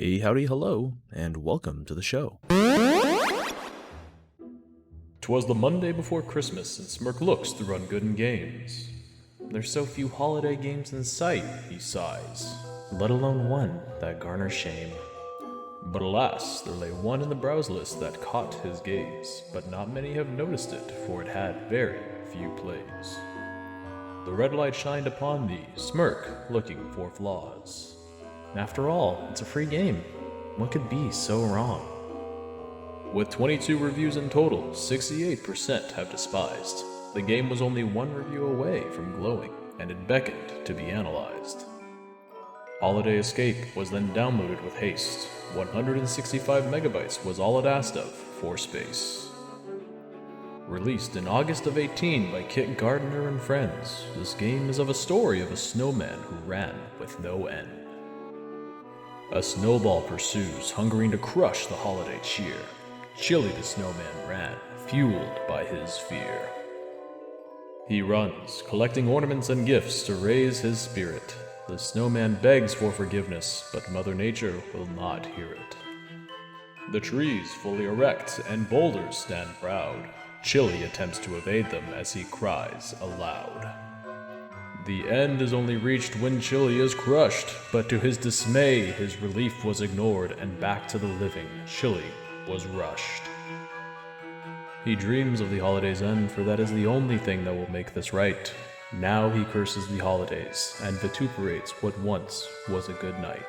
Hey, howdy, hello, and welcome to the show. 'Twas the Monday before Christmas, and Smirk looks through Ungooden Games. There's so few holiday games in sight, he sighs, let alone one that garners shame. But alas, there lay one in the browse list that caught his gaze, but not many have noticed it, for it had very few plays. The red light shined upon thee, Smirk, looking for flaws. After all, it's a free game. What could be so wrong? With 22 reviews in total, 68% have despised. The game was only one review away from glowing, and it beckoned to be analyzed. Holiday Escape was then downloaded with haste. 165 megabytes was all it asked of for space. Released in August of 18 by Kit Gardner and friends, this game is of a story of a snowman who ran with no end. A snowball pursues, hungering to crush the holiday cheer. Chilly the snowman ran, fueled by his fear. He runs, collecting ornaments and gifts to raise his spirit. The snowman begs for forgiveness, but Mother Nature will not hear it. The trees fully erect and boulders stand proud. Chilly attempts to evade them as he cries aloud. The end is only reached when Chilly is crushed, but to his dismay, his relief was ignored, and back to the living, Chilly was rushed. He dreams of the holiday's end, for that is the only thing that will make this right. Now he curses the holidays, and vituperates what once was a good night.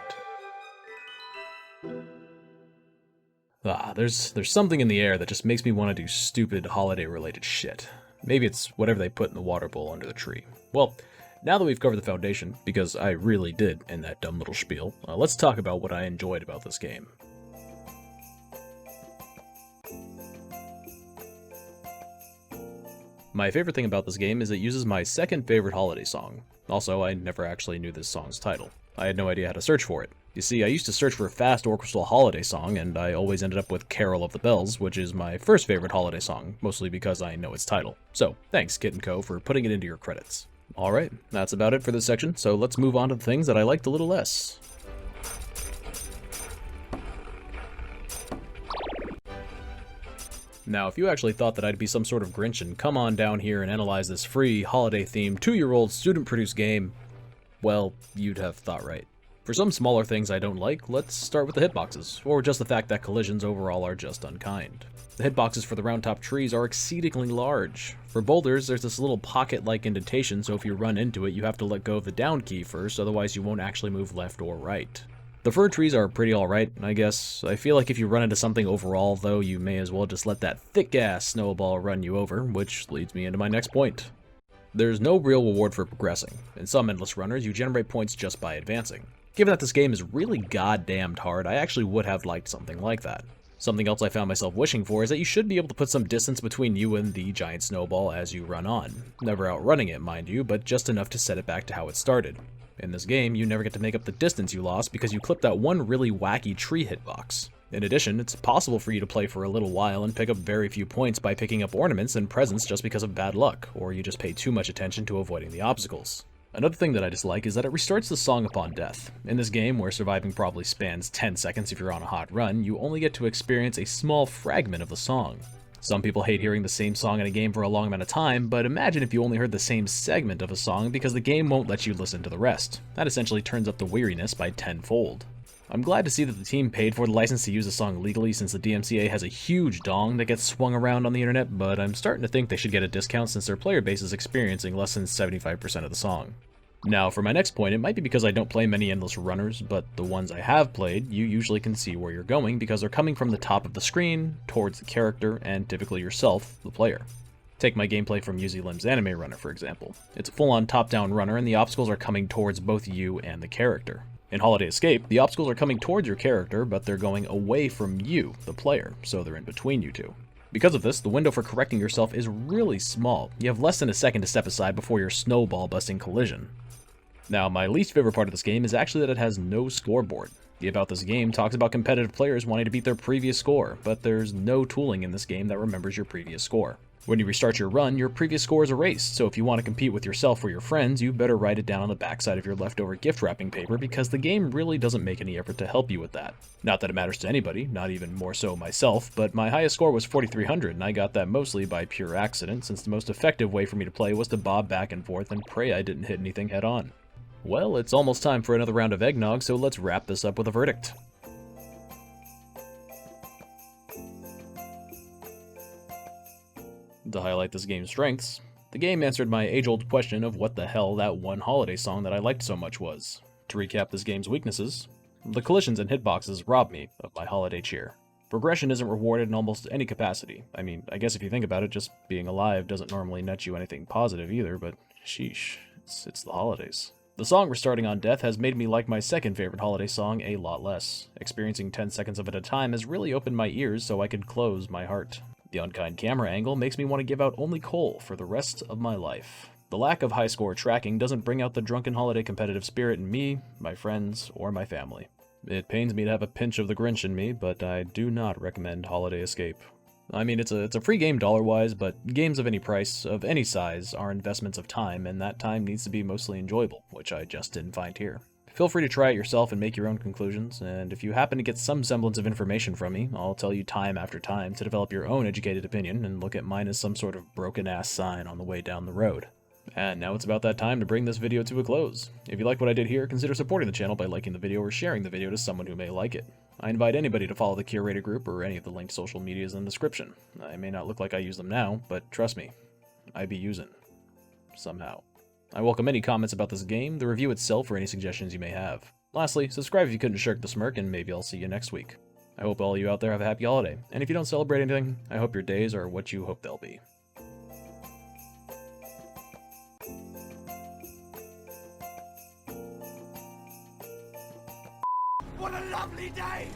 There's something in the air that just makes me want to do stupid holiday-related shit. Maybe it's whatever they put in the water bowl under the tree. Well, now that we've covered the foundation, because I really did in that dumb little spiel, let's talk about what I enjoyed about this game. My favorite thing about this game is it uses my second favorite holiday song. Also, I never actually knew this song's title. I had no idea how to search for it. You see, I used to search for a fast orchestral holiday song, and I always ended up with Carol of the Bells, which is my first favorite holiday song, mostly because I know its title. So, thanks Kit & Co. for putting it into your credits. Alright, that's about it for this section, so let's move on to the things that I liked a little less. Now, if you actually thought that I'd be some sort of Grinch and come on down here and analyze this free, holiday-themed, 2-year-old, student-produced game, well, you'd have thought right. For some smaller things I don't like, let's start with the hitboxes, or just the fact that collisions overall are just unkind. The hitboxes for the round-top trees are exceedingly large. For boulders, there's this little pocket-like indentation, so if you run into it, you have to let go of the down key first, otherwise you won't actually move left or right. The fir trees are pretty alright, I guess. I feel like if you run into something overall, though, you may as well just let that thick-ass snowball run you over, which leads me into my next point. There's no real reward for progressing. In some endless runners, you generate points just by advancing. Given that this game is really goddamned hard, I actually would have liked something like that. Something else I found myself wishing for is that you should be able to put some distance between you and the giant snowball as you run on. Never outrunning it, mind you, but just enough to set it back to how it started. In this game, you never get to make up the distance you lost because you clipped that one really wacky tree hitbox. In addition, it's possible for you to play for a little while and pick up very few points by picking up ornaments and presents just because of bad luck, or you just pay too much attention to avoiding the obstacles. Another thing that I dislike is that it restarts the song upon death. In this game, where surviving probably spans 10 seconds if you're on a hot run, you only get to experience a small fragment of the song. Some people hate hearing the same song in a game for a long amount of time, but imagine if you only heard the same segment of a song because the game won't let you listen to the rest. That essentially turns up the weariness by tenfold. I'm glad to see that the team paid for the license to use the song legally since the DMCA has a huge dong that gets swung around on the internet, but I'm starting to think they should get a discount since their player base is experiencing less than 75% of the song. Now, for my next point, it might be because I don't play many endless runners, but the ones I have played, you usually can see where you're going because they're coming from the top of the screen, towards the character, and typically yourself, the player. Take my gameplay from Uzi Lim's Anime Runner, for example. It's a full-on top-down runner, and the obstacles are coming towards both you and the character. In Holiday Escape, the obstacles are coming towards your character, but they're going away from you, the player, so they're in between you two. Because of this, the window for correcting yourself is really small. You have less than a second to step aside before your snowball-busting collision. Now, my least favorite part of this game is actually that it has no scoreboard. The About This Game talks about competitive players wanting to beat their previous score, but there's no tooling in this game that remembers your previous score. When you restart your run, your previous score is erased, so if you want to compete with yourself or your friends, you better write it down on the backside of your leftover gift wrapping paper because the game really doesn't make any effort to help you with that. Not that it matters to anybody, not even more so myself, but my highest score was 4,300 and I got that mostly by pure accident since the most effective way for me to play was to bob back and forth and pray I didn't hit anything head on. Well, it's almost time for another round of eggnog, so let's wrap this up with a verdict. To highlight this game's strengths, the game answered my age-old question of what the hell that one holiday song that I liked so much was. To recap this game's weaknesses, the collisions and hitboxes rob me of my holiday cheer. Progression isn't rewarded in almost any capacity. I mean, I guess if you think about it, just being alive doesn't normally net you anything positive either, but sheesh, it's the holidays. The song Restarting on Death has made me like my second favorite holiday song a lot less. Experiencing 10 seconds of it at a time has really opened my ears so I could close my heart. The unkind camera angle makes me want to give out only coal for the rest of my life. The lack of high score tracking doesn't bring out the drunken holiday competitive spirit in me, my friends, or my family. It pains me to have a pinch of the Grinch in me, but I do not recommend Holiday Escape. I mean, it's a free game dollar-wise, but games of any price, of any size, are investments of time, and that time needs to be mostly enjoyable, which I just didn't find here. Feel free to try it yourself and make your own conclusions, and if you happen to get some semblance of information from me, I'll tell you time after time to develop your own educated opinion and look at mine as some sort of broken-ass sign on the way down the road. And now it's about that time to bring this video to a close. If you like what I did here, consider supporting the channel by liking the video or sharing the video to someone who may like it. I invite anybody to follow the curator group or any of the linked social medias in the description. I may not look like I use them now, but trust me, I be using. Somehow. I welcome any comments about this game, the review itself, or any suggestions you may have. Lastly, subscribe if you couldn't shirk the smirk, and maybe I'll see you next week. I hope all you out there have a happy holiday, and if you don't celebrate anything, I hope your days are what you hope they'll be. What a lovely day!